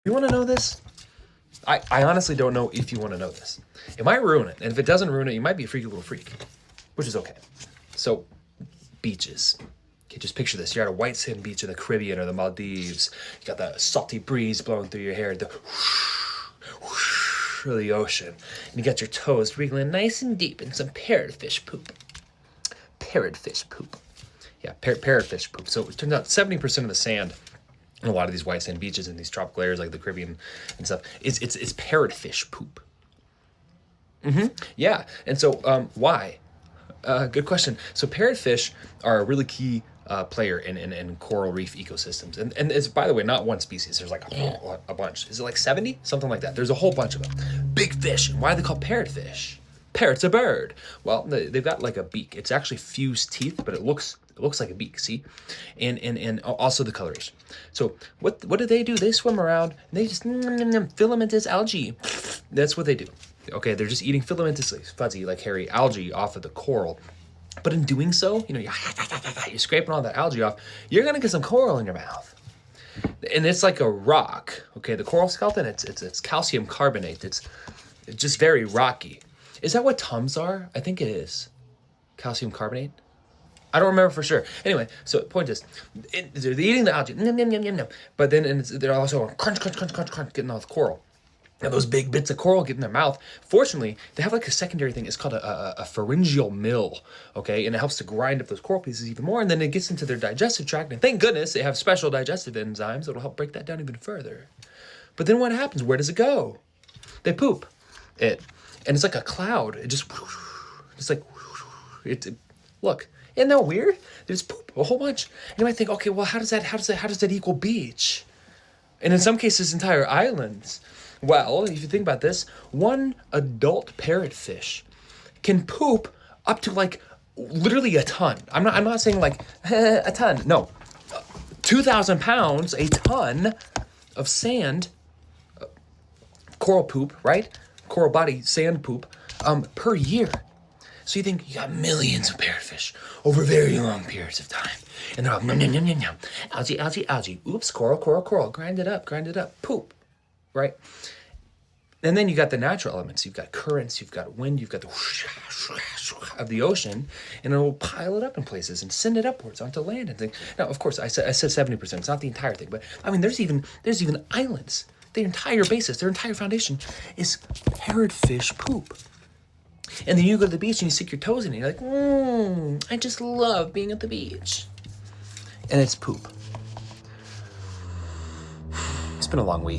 You want to know this? I honestly don't know if you want to know this. It might ruin it. And if it doesn't ruin it, you might be a freaky little freak, which is okay. So, beaches. Okay, just picture this. You're at a white sand beach in the Caribbean or the Maldives. You got the salty breeze blowing through your hair, the whoosh of the ocean. And you got your toes wriggling nice and deep in some parrotfish poop. Parrotfish poop. Yeah, parrotfish poop. So it turns out 70% of the sand in a lot of these white sand beaches in these tropical areas like the Caribbean and stuff, it's parrotfish poop. Yeah, and so why? Good question. So parrotfish are a really key player in coral reef ecosystems, and it's, by the way, not one species. There's like a bunch. Is it like 70? Something like that. There's a whole bunch of them. Big fish. And why are they called parrotfish? Parrot's a bird. Well, they've got like a beak. It's actually fused teeth, but it looks like a beak, see? And also the colors. So what do? They swim around and they just filamentous algae. That's what they do. Okay, they're just eating filamentously fuzzy, like hairy algae off of the coral. But in doing so, you're scraping all that algae off, you're gonna get some coral in your mouth. And it's like a rock. Okay, the coral skeleton, it's calcium carbonate. It's just very rocky. Is that what Tums are? I think it is. Calcium carbonate? I don't remember for sure. Anyway, so point is, they're eating the algae, but then they're also crunch, getting all the coral. Now those big bits of coral get in their mouth. Fortunately, they have like a secondary thing. It's called a pharyngeal mill, okay? And it helps to grind up those coral pieces even more. And then it gets into their digestive tract. And thank goodness they have special digestive enzymes that'll help break that down even further. But then what happens? Where does it go? They poop it. And it's like a cloud. It just, it's like, look, isn't that weird? They just poop a whole bunch. And you might think, okay, well, how does that equal beach? And in some cases, entire islands. Well, if you think about this, one adult parrotfish can poop up to like literally a ton. I'm not saying like a ton. No, 2,000 pounds, a ton of sand, coral poop, right? Coral body sand poop, per year. So you think you got millions of parrotfish over very long periods of time, and they're all algae. Oops, coral. Grind it up. Poop. Right? And then you got the natural elements. You've got currents, you've got wind, you've got the whoosh of the ocean, and it will pile it up in places and send it upwards onto land and things. Now, of course, I said 70%. It's not the entire thing, but I mean, there's even islands. Their entire basis, their entire foundation is parrotfish poop. And then you go to the beach and you stick your toes in it. And you're like, I just love being at the beach. And it's poop. It's been a long week.